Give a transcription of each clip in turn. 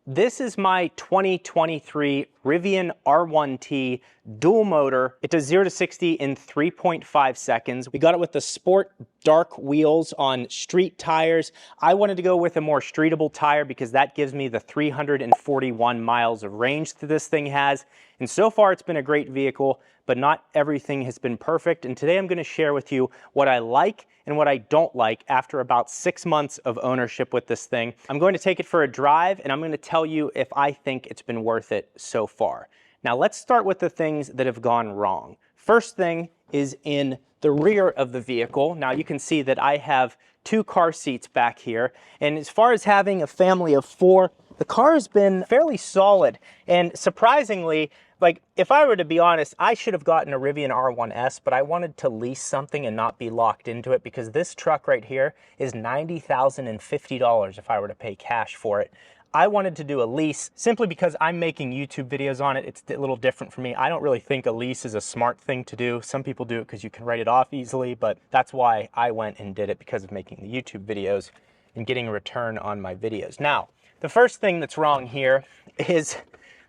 This is my 2023 Rivian R1T dual motor. It does 0 to 60 in 3.5 seconds. We got it with the sport dark wheels on street tires. I wanted to go with a more streetable tire because that gives me the 341 miles of range that this thing has. And so far it's been a great vehicle, but not everything has been perfect. And today I'm going to share with you what I like and what I don't like after about 6 months of ownership with this thing. I'm going to take it for a drive and I'm going to tell you if I think it's been worth it so far. Now let's start with the things that have gone wrong. First thing is in the rear of the vehicle. Now you can see that I have 2 car seats back here. And as far as having a family of 4, the car has been fairly solid. And surprisingly, like, if I were to be honest, I should have gotten a Rivian R1S, but I wanted to lease something and not be locked into it because this truck right here is $90,050 if I were to pay cash for it. I wanted to do a lease simply because I'm making YouTube videos on it. It's a little different for me. I don't really think a lease is a smart thing to do. Some people do it because you can write it off easily, but that's why I went and did it, because of making the YouTube videos and getting a return on my videos. Now, the first thing that's wrong here is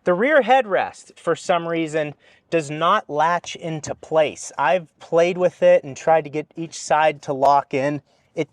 the rear headrest, for some reason, does not latch into place. I've played with it and tried to get each side to lock in. It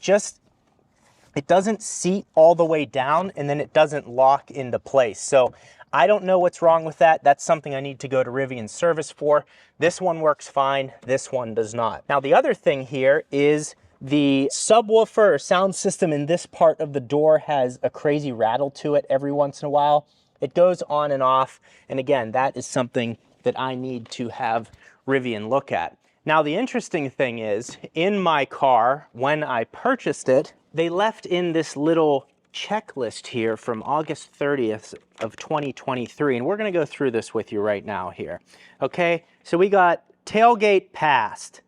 doesn't seat all the way down, and then it doesn't lock into place. So I don't know what's wrong with that. That's something I need to go to Rivian service for. This one works fine. This one does not. Now, the other thing here is the subwoofer or sound system in this part of the door has a crazy rattle to it every once in a while. It goes on and off, and again, that is something that I need to have Rivian look at. Now, the interesting thing is, in my car, when I purchased it, they left in this little checklist here from August 30th of 2023, and we're gonna go through this with you right now here. Okay, so we got tailgate passed,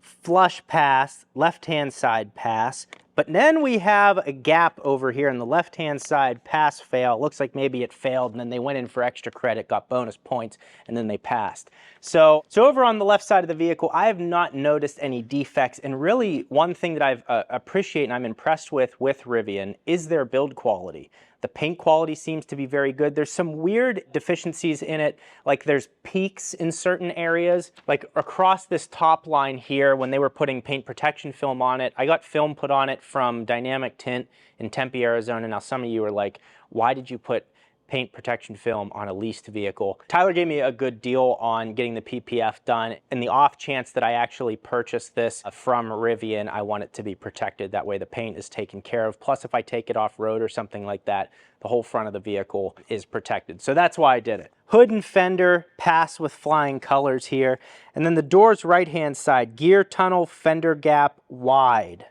flush pass, left-hand side pass, but then we have a gap over here on the left-hand side, pass fail. Looks like maybe it failed and then they went in for extra credit, got bonus points, and then they passed. So over on the left side of the vehicle, I have not noticed any defects. And really one thing that I've appreciate and I'm impressed with Rivian is their build quality. The paint quality seems to be very good. There's some weird deficiencies in it, like there's peaks in certain areas, like across this top line here when they were putting paint protection film on it. I got film put on it from Dynamic Tint in Tempe, Arizona. Now some of you are like, why did you put paint protection film on a leased vehicle? Tyler gave me a good deal on getting the PPF done. In the off chance that I actually purchase this from Rivian, I want it to be protected. That way the paint is taken care of. Plus, if I take it off road or something like that, the whole front of the vehicle is protected. So that's why I did it. Hood and fender pass with flying colors here. And then the doors right-hand side, gear tunnel, fender gap wide.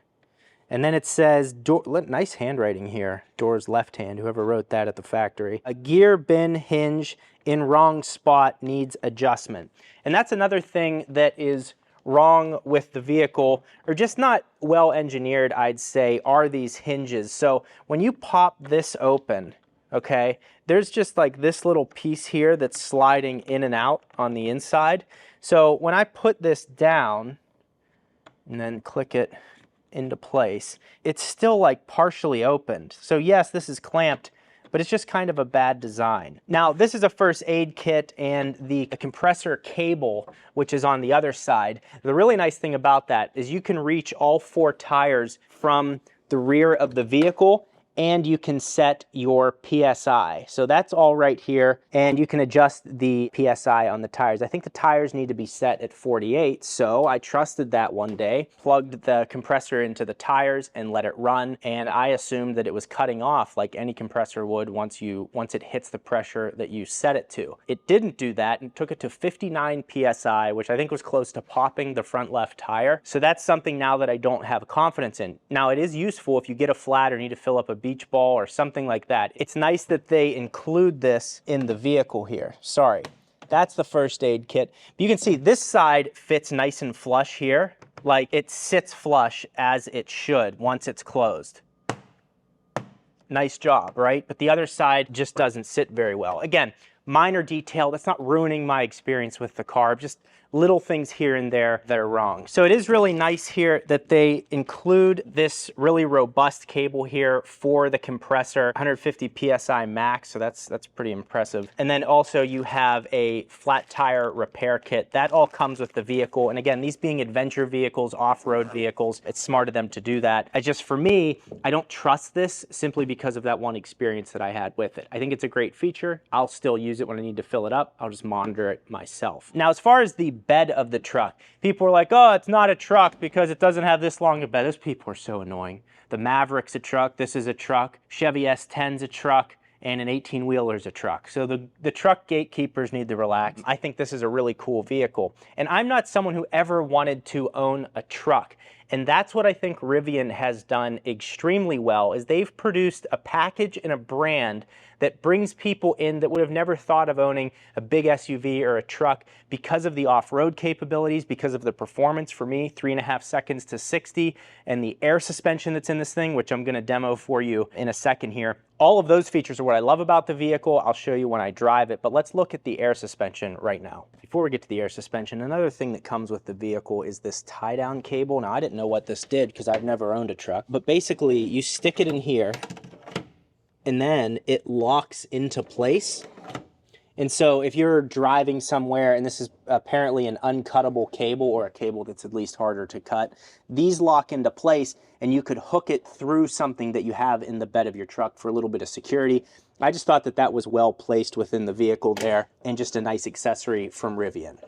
And then it says, nice handwriting here, doors left hand, whoever wrote that at the factory. A gear bin hinge in wrong spot needs adjustment. And that's another thing that is wrong with the vehicle, or just not well engineered, I'd say, are these hinges. So when you pop this open, okay, there's just like this little piece here that's sliding in and out on the inside. So when I put this down and then click it into place, it's still like partially opened. So yes, this is clamped, but it's just kind of a bad design. Now, this is a first aid kit and the compressor cable, which is on the other side. The really nice thing about that is you can reach all 4 tires from the rear of the vehicle, and you can set your PSI. So that's all right here, and you can adjust the PSI on the tires. I think the tires need to be set at 48, so I trusted that one day, plugged the compressor into the tires and let it run, and I assumed that it was cutting off like any compressor would once it hits the pressure that you set it to. It didn't do that and took it to 59 PSI, which I think was close to popping the front left tire. So that's something now that I don't have confidence in. Now, it is useful if you get a flat or need to fill up a beach ball or something like that. It's nice that they include this in the vehicle here. Sorry, that's the first aid kit. But you can see this side fits nice and flush here. Like, it sits flush as it should once it's closed. Nice job, right? But the other side just doesn't sit very well. Again, minor detail, that's not ruining my experience with the car. Just little things here and there that are wrong. So it is really nice here that they include this really robust cable here for the compressor, 150 PSI max, so that's pretty impressive. And then also you have a flat tire repair kit. That all comes with the vehicle. And again, these being adventure vehicles, off-road vehicles, it's smart of them to do that. For me, I don't trust this simply because of that one experience that I had with it. I think it's a great feature. I'll still use it when I need to fill it up. I'll just monitor it myself. Now, as far as the bed of the truck, people are like, oh, it's not a truck because it doesn't have this long a bed. Those people are so annoying. The Maverick's a truck, this is a truck, Chevy S10's a truck, and an 18-wheeler's a truck. So the truck gatekeepers need to relax. I think this is a really cool vehicle. And I'm not someone who ever wanted to own a truck. And that's what I think Rivian has done extremely well, is they've produced a package and a brand that brings people in that would have never thought of owning a big SUV or a truck because of the off-road capabilities, because of the performance. For me, 3.5 seconds to 60, and the air suspension that's in this thing, which I'm gonna demo for you in a second here. All of those features are what I love about the vehicle. I'll show you when I drive it, but let's look at the air suspension right now. Before we get to the air suspension, another thing that comes with the vehicle is this tie-down cable. Now, I didn't know what this did because I've never owned a truck, but basically you stick it in here and then it locks into place. And so if you're driving somewhere, and this is apparently an uncuttable cable, or a cable that's at least harder to cut, these lock into place and you could hook it through something that you have in the bed of your truck for a little bit of security. I just thought that that was well placed within the vehicle there, and just a nice accessory from Rivian.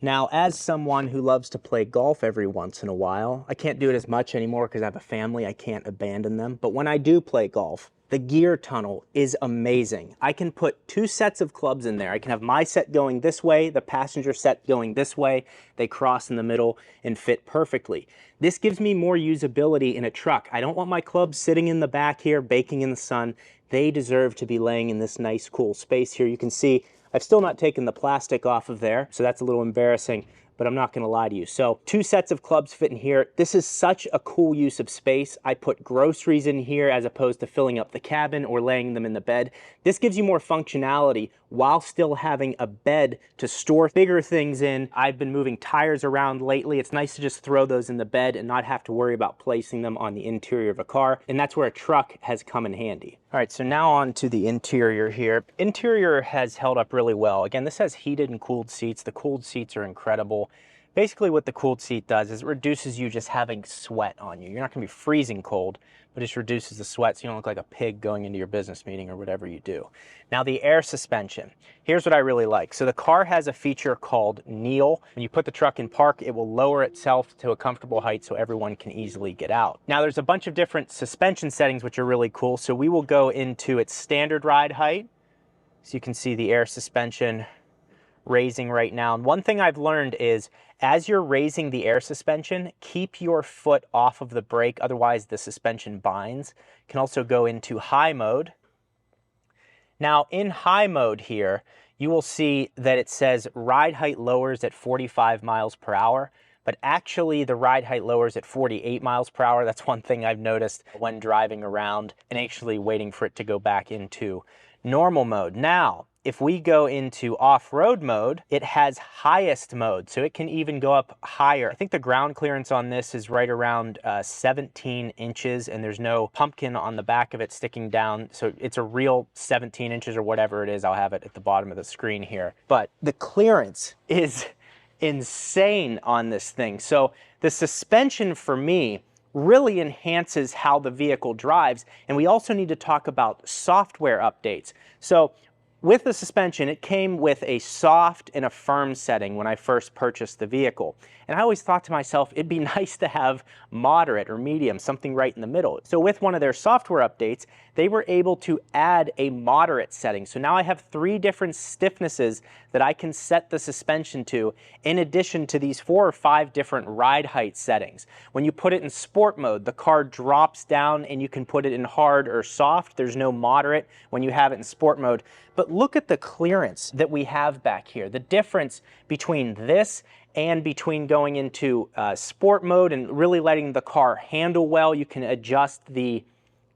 Now, as someone who loves to play golf every once in a while, I can't do it as much anymore because I have a family, I can't abandon them. But when I do play golf, the gear tunnel is amazing. I can put 2 sets of clubs in there. I can have my set going this way, the passenger set going this way. They cross in the middle and fit perfectly. This gives me more usability in a truck. I don't want my clubs sitting in the back here, baking in the sun. They deserve to be laying in this nice, cool space here. You can see I've still not taken the plastic off of there, so that's a little embarrassing, but I'm not gonna lie to you. So 2 sets of clubs fit in here. This is such a cool use of space. I put groceries in here as opposed to filling up the cabin or laying them in the bed. This gives you more functionality while still having a bed to store bigger things in. I've been moving tires around lately. It's nice to just throw those in the bed and not have to worry about placing them on the interior of a car. And that's where a truck has come in handy. All right, so now on to the interior here. Interior has held up really well. Again, this has heated and cooled seats. The cooled seats are incredible. Basically what the cooled seat does is it reduces you just having sweat on you. You're not gonna be freezing cold, but it just reduces the sweat so you don't look like a pig going into your business meeting or whatever you do. Now the air suspension, here's what I really like. So the car has a feature called kneel. When you put the truck in park, it will lower itself to a comfortable height so everyone can easily get out. Now there's a bunch of different suspension settings which are really cool. So we will go into its standard ride height. So you can see the air suspension raising right now. And one thing I've learned is as you're raising the air suspension, keep your foot off of the brake, otherwise the suspension binds. You can also go into high mode. Now in high mode here, you will see that it says ride height lowers at 45 miles per hour, but actually the ride height lowers at 48 miles per hour. That's one thing I've noticed when driving around and actually waiting for it to go back into normal mode. Now, if we go into off-road mode, it has highest mode, so it can even go up higher. I think the ground clearance on this is right around 17 inches, and there's no pumpkin on the back of it sticking down, so it's a real 17 inches or whatever it is. I'll have it at the bottom of the screen here. But the clearance is insane on this thing. So the suspension for me really enhances how the vehicle drives, and we also need to talk about software updates. So with the suspension, it came with a soft and a firm setting when I first purchased the vehicle. And I always thought to myself, it'd be nice to have moderate or medium, something right in the middle. So with one of their software updates, they were able to add a moderate setting. So now I have 3 different stiffnesses that I can set the suspension to, in addition to these 4 or 5 different ride height settings. When you put it in sport mode, the car drops down and you can put it in hard or soft. There's no moderate when you have it in sport mode. But look at the clearance that we have back here. The difference between this and between going into sport mode and really letting the car handle well. You can adjust the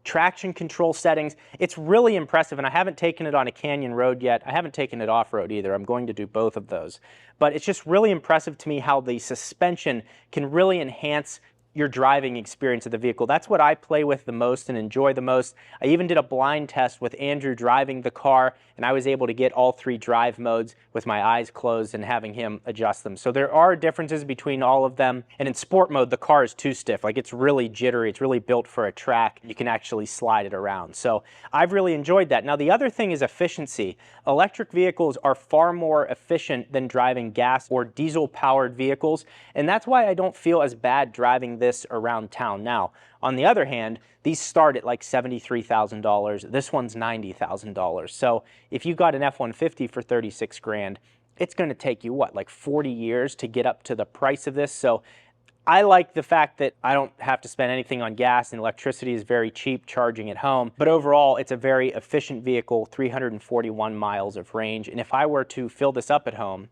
traction control settings. It's really impressive, and I haven't taken it on a canyon road yet. I haven't taken it off-road either. I'm going to do both of those. But it's just really impressive to me how the suspension can really enhance your driving experience of the vehicle. That's what I play with the most and enjoy the most. I even did a blind test with Andrew driving the car, and I was able to get all 3 drive modes with my eyes closed and having him adjust them. So there are differences between all of them. And in sport mode, the car is too stiff. Like, it's really jittery. It's really built for a track. You can actually slide it around. So I've really enjoyed that. Now, the other thing is efficiency. Electric vehicles are far more efficient than driving gas or diesel powered vehicles. And that's why I don't feel as bad driving this around town. Now, on the other hand, these start at like $73,000. This one's $90,000. So if you got an F-150 for 36 grand, it's going to take you, what, like 40 years to get up to the price of this. So I like the fact that I don't have to spend anything on gas, and electricity is very cheap charging at home. But overall, it's a very efficient vehicle, 341 miles of range. And if I were to fill this up at home,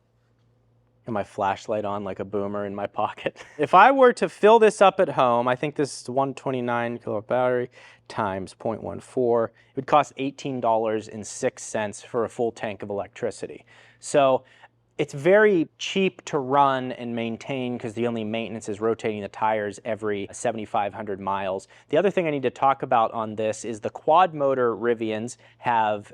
and my flashlight on like a boomer in my pocket. If I were to fill this up at home, I think this is 129 kilowatt battery times 0.14. It would cost $18.06 for a full tank of electricity. So it's very cheap to run and maintain because the only maintenance is rotating the tires every 7,500 miles. The other thing I need to talk about on this is the quad motor Rivians have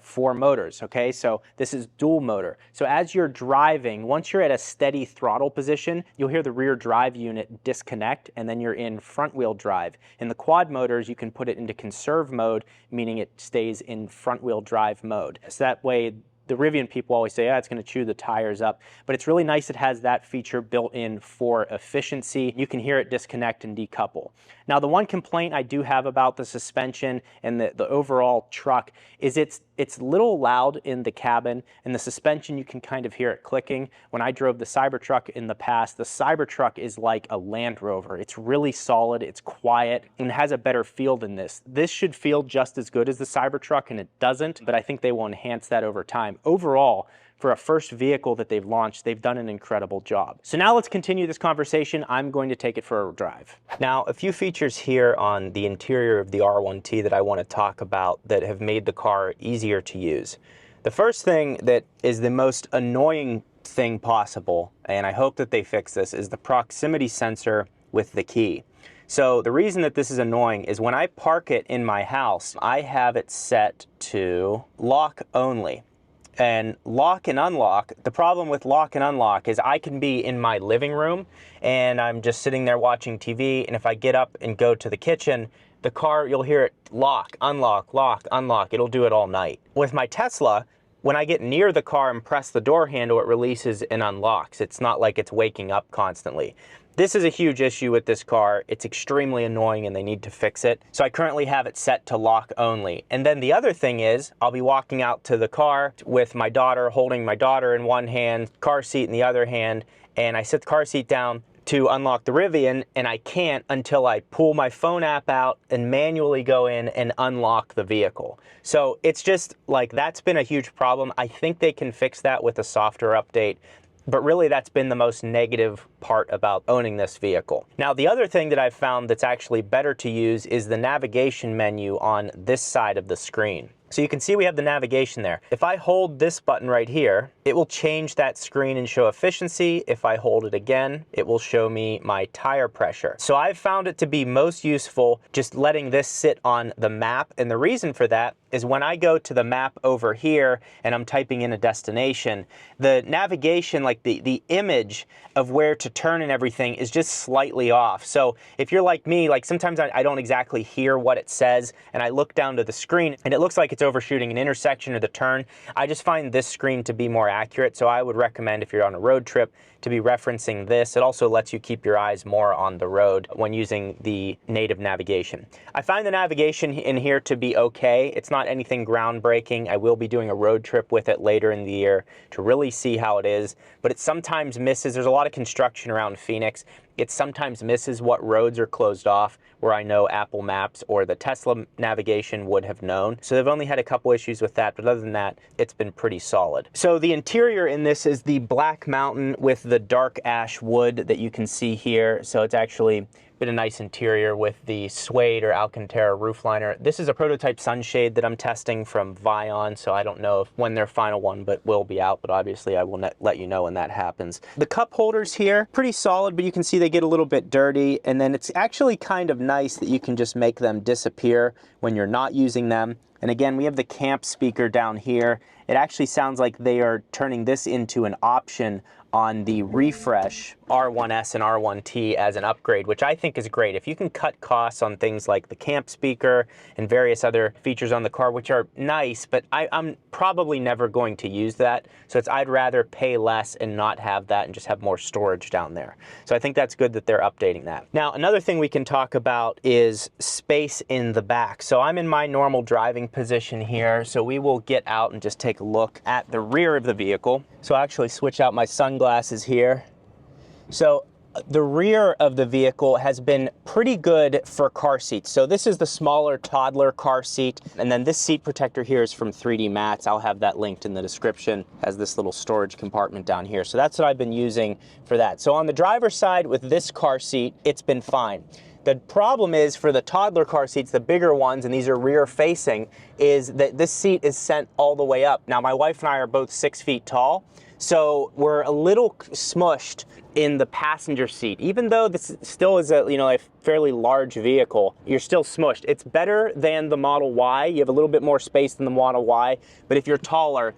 4 motors, okay? So this is dual motor. So as you're driving, once you're at a steady throttle position, you'll hear the rear drive unit disconnect, and then you're in front wheel drive. In the quad motors, you can put it into conserve mode, meaning it stays in front wheel drive mode. So that way, the Rivian people always say, it's going to chew the tires up, but it's really nice it has that feature built in for efficiency. You can hear it disconnect and decouple. Now, the one complaint I do have about the suspension and the overall truck is it's a little loud in the cabin, and the suspension, you can kind of hear it clicking. When I drove the Cybertruck in the past, the Cybertruck is like a Land Rover. It's really solid, it's quiet, and has a better feel than this. This should feel just as good as the Cybertruck, and it doesn't, but I think they will enhance that over time. Overall, for a first vehicle that they've launched, they've done an incredible job. So now let's continue this conversation. I'm going to take it for a drive. Now, a few features here on the interior of the R1T that I want to talk about that have made the car easier to use. The first thing that is the most annoying thing possible, and I hope that they fix this, is the proximity sensor with the key. So the reason that this is annoying is when I park it in my house, I have it set to lock only. And lock and unlock, the problem with lock and unlock is I can be in my living room and I'm just sitting there watching TV, and if I get up and go to the kitchen, the car, you'll hear it lock, unlock, lock, unlock. It'll do it all night. With my Tesla, when I get near the car and press the door handle, it releases and unlocks. It's not like it's waking up constantly. This is a huge issue with this car. It's extremely annoying and they need to fix it. So I currently have it set to lock only. And then the other thing is, I'll be walking out to the car with my daughter, holding my daughter in one hand, car seat in the other hand, and I set the car seat down to unlock the Rivian, and I can't until I pull my phone app out and manually go in and unlock the vehicle. So it's just like, that's been a huge problem. I think they can fix that with a software update. But really, that's been the most negative part about owning this vehicle. Now, the other thing that I've found that's actually better to use is the navigation menu on this side of the screen. So you can see we have the navigation there. If I hold this button right here, it will change that screen and show efficiency. If I hold it again, it will show me my tire pressure. So I've found it to be most useful just letting this sit on the map. And the reason for that is when I go to the map over here and I'm typing in a destination, the navigation, like the image of where to turn and everything is just slightly off. So if you're like me, like sometimes I don't exactly hear what it says, and I look down to the screen and it looks like it's overshooting an intersection or the turn. I just find this screen to be more accurate, so I would recommend if you're on a road trip to be referencing this. It also lets you keep your eyes more on the road when using the native navigation. I find the navigation in here to be okay. It's not anything groundbreaking. I will be doing a road trip with it later in the year to really see how it is, but it sometimes misses. There's a lot of construction around Phoenix. It sometimes misses what roads are closed off, where I know Apple Maps or the Tesla navigation would have known. So they've only had a couple issues with that, but other than that, it's been pretty solid. So the interior in this is the black mountain with the dark ash wood that you can see here. So it's actually Bit of nice interior with the suede or Alcantara roof liner. This is a prototype sunshade that I'm testing from Vion, so I don't know when their final one will be out, but obviously I will let you know when that happens. The cup holders here, pretty solid, but you can see they get a little bit dirty, and then it's actually kind of nice that you can just make them disappear when you're not using them. And again, we have the camp speaker down here. It actually sounds like they are turning this into an option on the refresh R1S and R1T as an upgrade, which I think is great. If you can cut costs on things like the camp speaker and various other features on the car, which are nice, but I'm probably never going to use that. So I'd rather pay less and not have that and just have more storage down there. So I think that's good that they're updating that. Now, another thing we can talk about is space in the back. So I'm in my normal driving position here. So we will get out and just take a look at the rear of the vehicle. So I'll actually switch out my sunglasses here. So the rear of the vehicle has been pretty good for car seats. So this is the smaller toddler car seat. And then this seat protector here is from 3D Mats. I'll have that linked in the description. Has this little storage compartment down here. So that's what I've been using for that. So on the driver's side with this car seat, it's been fine. The problem is for the toddler car seats, the bigger ones, and these are rear facing, is that this seat is sent all the way up. Now my wife and I are both 6 feet tall, so we're a little smushed in the passenger seat. Even though this still is a fairly large vehicle, you're still smushed. It's better than the Model Y. You have a little bit more space than the Model Y, but if you're taller,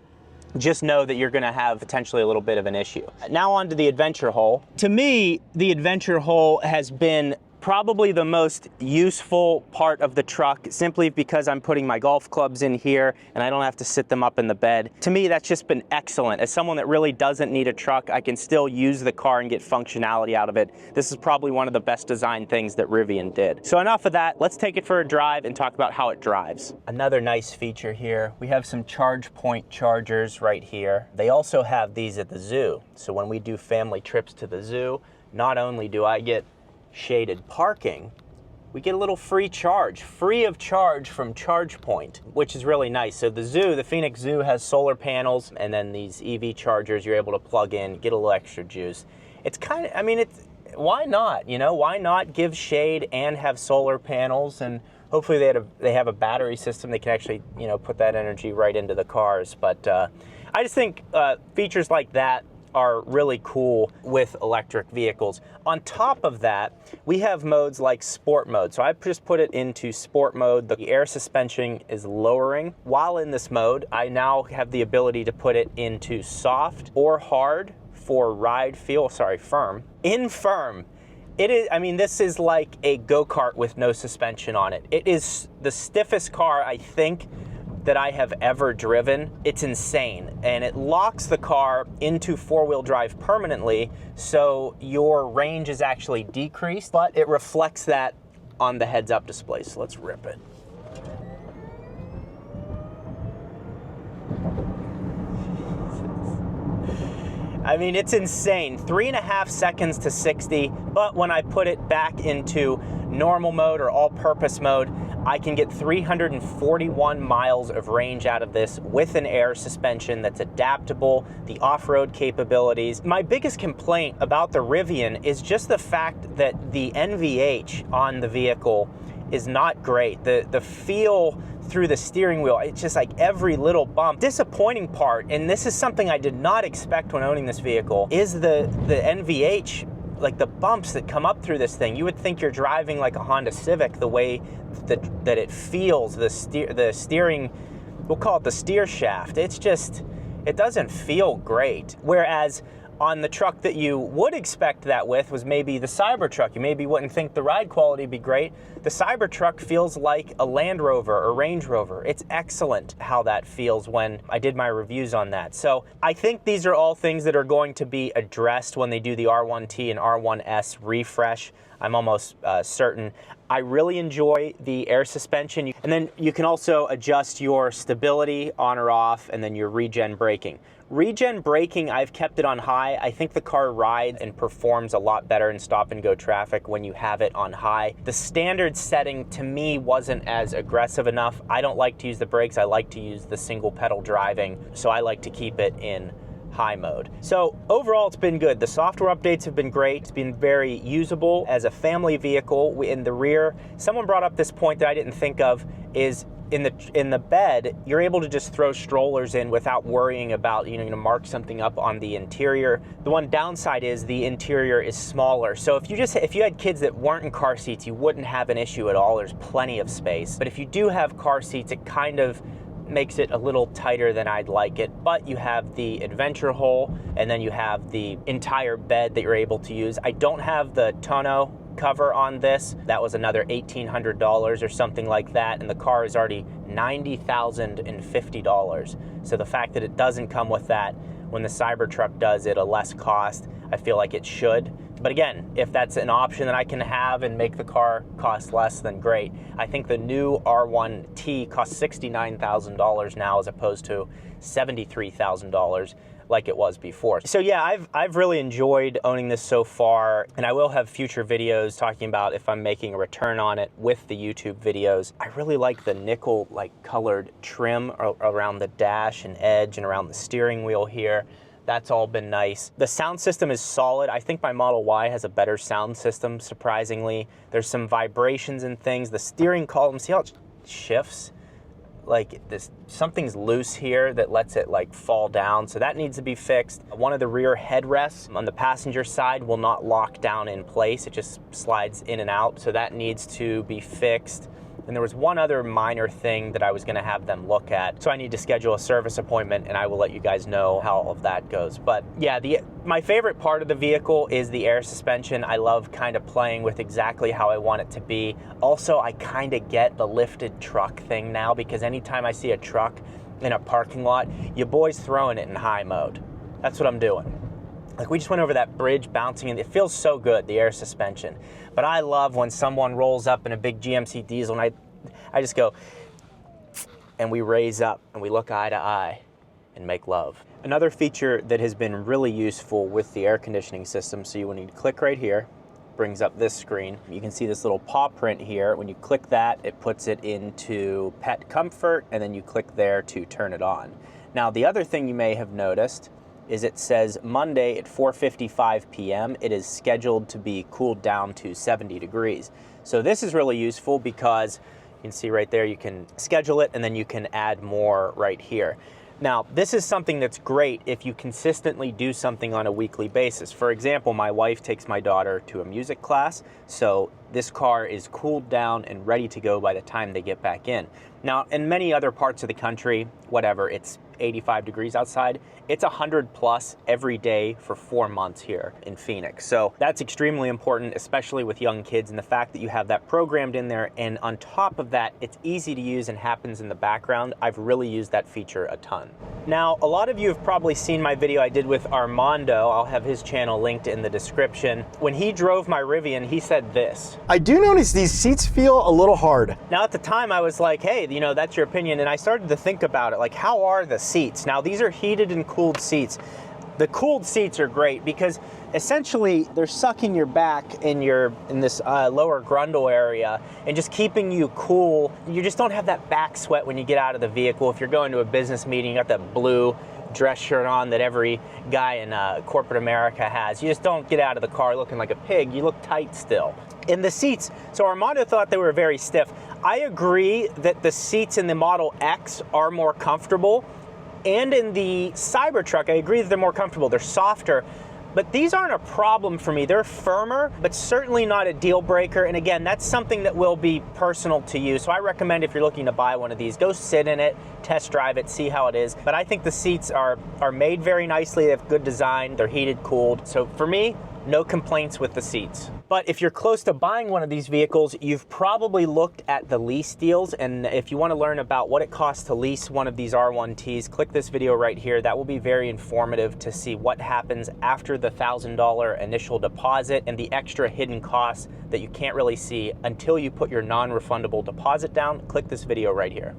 just know that you're gonna have potentially a little bit of an issue. Now on to the Adventure Hole. To me, the Adventure Hole has been probably the most useful part of the truck, simply because I'm putting my golf clubs in here and I don't have to sit them up in the bed. To me, that's just been excellent. As someone that really doesn't need a truck, I can still use the car and get functionality out of it. This is probably one of the best design things that Rivian did. So enough of that, let's take it for a drive and talk about how it drives. Another nice feature here, we have some charge point chargers right here. They also have these at the zoo. So when we do family trips to the zoo, not only do I get shaded parking, we get a little free of charge from ChargePoint, which is really nice. So the zoo, the Phoenix Zoo, has solar panels, and then these EV chargers you're able to plug in, get a little extra juice. It's kind of, I mean, why not? You know, why not give shade and have solar panels? And hopefully they have a battery system that can actually, put that energy right into the cars. But I just think features like that are really cool with electric vehicles. On top of that, we have modes like sport mode. So I've just put it into sport mode. The air suspension is lowering. While in this mode, I now have the ability to put it into soft or hard for firm. In firm, it is, this is like a go-kart with no suspension on it. It is the stiffest car, I think, that I have ever driven. It's insane, and it locks the car into four-wheel drive permanently, so your range is actually decreased, but it reflects that on the heads-up display. So let's rip it. It's insane. 3.5 seconds to 60, but when I put it back into normal mode or all-purpose mode, I can get 341 miles of range out of this with an air suspension that's adaptable, the off-road capabilities. My biggest complaint about the Rivian is just the fact that the NVH on the vehicle is not great. The feel through the steering wheel, it's just like every little bump. Disappointing part, and this is something I did not expect when owning this vehicle, is the NVH, like the bumps that come up through this thing. You would think you're driving like a Honda Civic, the way that it feels, the steering, we'll call it the steer shaft. It's just, it doesn't feel great. Whereas on the truck that you would expect that with was maybe the Cybertruck. You maybe wouldn't think the ride quality would be great. The Cybertruck feels like a Land Rover or Range Rover. It's excellent how that feels when I did my reviews on that. So I think these are all things that are going to be addressed when they do the R1T and R1S refresh. I'm almost certain. I really enjoy the air suspension. And then you can also adjust your stability on or off, and then your regen braking. Regen braking, I've kept it on high. I think the car rides and performs a lot better in stop and go traffic when you have it on high. The standard setting to me wasn't as aggressive enough. I don't like to use the brakes. I like to use the single pedal driving, so I like to keep it in high mode. So overall, it's been good. The software updates have been great. It's been very usable as a family vehicle. In the rear, someone brought up this point that I didn't think of, is in the bed, you're able to just throw strollers in without worrying about, you know, mark something up on the interior. The one downside is the interior is smaller. So if you had kids that weren't in car seats, you wouldn't have an issue at all. There's plenty of space. But if you do have car seats, it kind of makes it a little tighter than I'd like it. But you have the adventure hole, and then you have the entire bed that you're able to use. I don't have the tonneau cover on this. That was another $1,800 or something like that, and the car is already $90,050. So the fact that it doesn't come with that, when the Cybertruck does at a less cost, I feel like it should. But again, if that's an option that I can have and make the car cost less, then great. I think the new R1T costs $69,000 now as opposed to $73,000 like it was before. So yeah, I've really enjoyed owning this so far, and I will have future videos talking about if I'm making a return on it with the YouTube videos. I really like the nickel colored trim around the dash and edge and around the steering wheel here. That's all been nice. The sound system is solid. I think my Model Y has a better sound system, surprisingly. There's some vibrations and things. The steering column, see how it shifts? Like this, something's loose here that lets it fall down, so that needs to be fixed. One of the rear headrests on the passenger side will not lock down in place. It just slides in and out, so that needs to be fixed. And there was one other minor thing that I was gonna have them look at, so I need to schedule a service appointment, and I will let you guys know how all of that goes. But yeah, my favorite part of the vehicle is the air suspension. I love kind of playing with exactly how I want it to be. Also, I kind of get the lifted truck thing now, because anytime I see a truck in a parking lot, your boy's throwing it in high mode. That's what I'm doing. Like, we just went over that bridge bouncing, and it feels so good, the air suspension. But I love when someone rolls up in a big GMC diesel, and I just go, and we raise up, and we look eye to eye and make love. Another feature that has been really useful with the air conditioning system, so you will need to click right here, brings up this screen. You can see this little paw print here. When you click that, it puts it into pet comfort, and then you click there to turn it on. Now, the other thing you may have noticed is it says Monday at 4:55 p.m. it is scheduled to be cooled down to 70 degrees. So this is really useful because you can see right there, you can schedule it and then you can add more right here. Now, this is something that's great if you consistently do something on a weekly basis. For example, my wife takes my daughter to a music class, so this car is cooled down and ready to go by the time they get back in. Now, in many other parts of the country, whatever, it's 85 degrees outside, it's 100 plus every day for 4 months here in Phoenix. So that's extremely important, especially with young kids, and the fact that you have that programmed in there, and on top of that, it's easy to use and happens in the background. I've really used that feature a ton. Now, a lot of you have probably seen my video I did with Armando. I'll have his channel linked in the description. When he drove my Rivian, he said this: I do notice these seats feel a little hard. Now, at the time, I was like, hey, you know, that's your opinion, and I started to think about it, like, how are the seats? Now, these are heated and cooled seats. The cooled seats are great because essentially they're sucking your back in this lower grundle area and just keeping you cool. You just don't have that back sweat when you get out of the vehicle. If you're going to a business meeting, you got that blue dress shirt on that every guy in corporate America has. You just don't get out of the car looking like a pig. You look tight still. In the seats, so Armando thought they were very stiff. I agree that the seats in the Model X are more comfortable. And in the Cybertruck, I agree that they're more comfortable. They're softer, but these aren't a problem for me. They're firmer, but certainly not a deal breaker. And again, that's something that will be personal to you. So I recommend if you're looking to buy one of these, go sit in it, test drive it, see how it is. But I think the seats are made very nicely. They have good design. They're heated, cooled. So for me, no complaints with the seats. But if you're close to buying one of these vehicles, you've probably looked at the lease deals, and if you want to learn about what it costs to lease one of these R1Ts, click this video right here. That will be very informative to see what happens after the $1,000 initial deposit and the extra hidden costs that you can't really see until you put your non-refundable deposit down. Click this video right here.